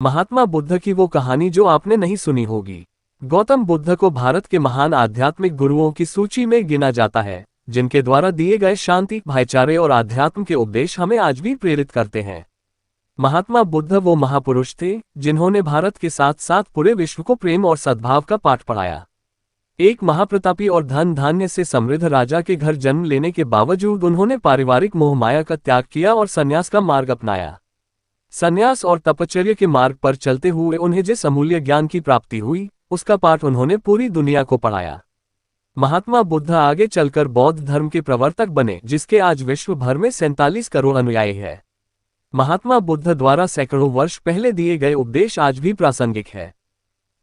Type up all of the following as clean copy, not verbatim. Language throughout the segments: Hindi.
महात्मा बुद्ध की वो कहानी जो आपने नहीं सुनी होगी। गौतम बुद्ध को भारत के महान आध्यात्मिक गुरुओं की सूची में गिना जाता है, जिनके द्वारा दिए गए शांति, भाईचारे और आध्यात्म के उपदेश हमें आज भी प्रेरित करते हैं। महात्मा बुद्ध वो महापुरुष थे जिन्होंने भारत के साथ साथ पूरे विश्व को प्रेम और सद्भाव का पाठ पढ़ाया। एक महाप्रतापी और धन धान्य से समृद्ध राजा के घर जन्म लेने के बावजूद उन्होंने पारिवारिक मोहमाया का त्याग किया और संन्यास का मार्ग अपनाया। संन्यास और तपश्चर्या के मार्ग पर चलते हुए उन्हें जिस अमूल्य ज्ञान की प्राप्ति हुई, उसका पाठ उन्होंने पूरी दुनिया को पढ़ाया। महात्मा बुद्ध आगे चलकर बौद्ध धर्म के प्रवर्तक बने, जिसके आज विश्व भर में 47 करोड़ अनुयायी हैं। महात्मा बुद्ध द्वारा सैकड़ों वर्ष पहले दिए गए उपदेश आज भी प्रासंगिक है।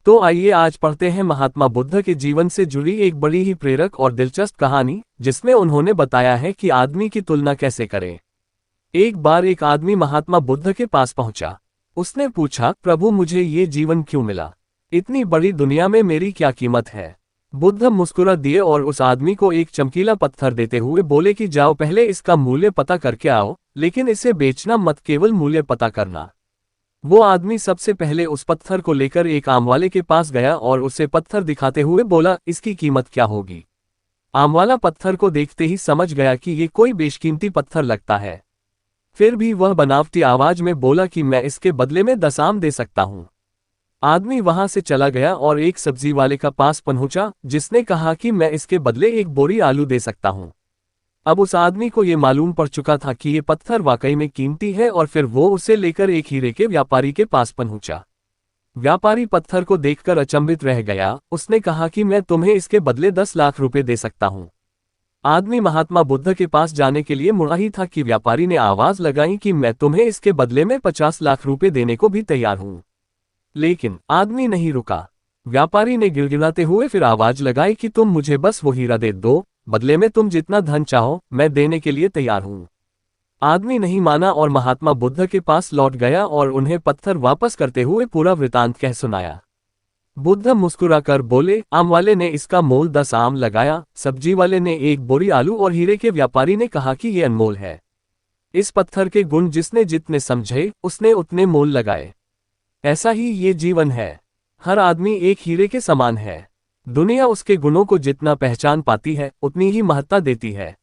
तो आइए आज पढ़ते हैं महात्मा बुद्ध के जीवन से जुड़ी एक बड़ी ही प्रेरक और दिलचस्प कहानी, जिसमें उन्होंने बताया है कि आदमी की तुलना कैसे करें। एक बार एक आदमी महात्मा बुद्ध के पास पहुंचा। उसने पूछा, प्रभु मुझे ये जीवन क्यों मिला? इतनी बड़ी दुनिया में मेरी क्या कीमत है? बुद्ध मुस्कुरा दिए और उस आदमी को एक चमकीला पत्थर देते हुए बोले कि जाओ पहले इसका मूल्य पता करके आओ, लेकिन इसे बेचना मत, केवल मूल्य पता करना। वो आदमी सबसे पहले उस पत्थर को लेकर एक आमवाले के पास गया और उसे पत्थर दिखाते हुए बोला, इसकी कीमत क्या होगी? आमवाला पत्थर को देखते ही समझ गया कि ये कोई बेशकीमती पत्थर लगता है। फिर भी वह बनावटी आवाज में बोला कि मैं इसके बदले में 10 आम दे सकता हूं। आदमी वहां से चला गया और एक सब्जी वाले का पास पहुंचा, जिसने कहा कि मैं इसके बदले एक बोरी आलू दे सकता हूं। अब उस आदमी को ये मालूम पड़ चुका था कि ये पत्थर वाकई में कीमती है, और फिर वो उसे लेकर एक हीरे के व्यापारी के पास पहुंचा। व्यापारी पत्थर को देखकर अचंभित रह गया। उसने कहा कि मैं तुम्हें इसके बदले 10 लाख रुपए दे सकता हूं। आदमी महात्मा बुद्ध के पास जाने के लिए मुड़ा ही था कि व्यापारी ने आवाज लगाई कि मैं तुम्हें इसके बदले में 50 लाख रुपए देने को भी तैयार हूं। लेकिन आदमी नहीं रुका। व्यापारी ने गिड़गिड़ाते हुए फिर आवाज लगाई कि तुम मुझे बस वो हीरा दे दो, बदले में तुम जितना धन चाहो मैं देने के लिए तैयार हूं। आदमी नहीं माना और महात्मा बुद्ध के पास लौट गया और उन्हें पत्थर वापस करते हुए पूरा वृतांत कह सुनाया। बुद्ध मुस्कुराकर बोले, आम वाले ने इसका मोल 10 आम लगाया, सब्जी वाले ने एक बोरी आलू और हीरे के व्यापारी ने कहा कि ये अनमोल है। इस पत्थर के गुण जिसने जितने समझे उसने उतने मोल लगाए। ऐसा ही ये जीवन है। हर आदमी एक हीरे के समान है। दुनिया उसके गुणों को जितना पहचान पाती है उतनी ही महत्ता देती है।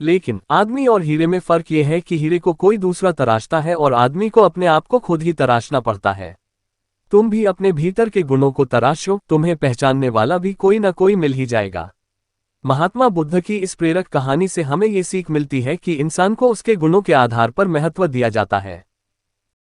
लेकिन आदमी और हीरे में फर्क ये है कि हीरे को कोई दूसरा तराशता है और आदमी को अपने आप को खुद ही तराशना पड़ता है। तुम भी अपने भीतर के गुणों को तराशो, तुम्हें पहचानने वाला भी कोई न कोई मिल ही जाएगा। महात्मा बुद्ध की इस प्रेरक कहानी से हमें ये सीख मिलती है कि इंसान को उसके गुणों के आधार पर महत्व दिया जाता है।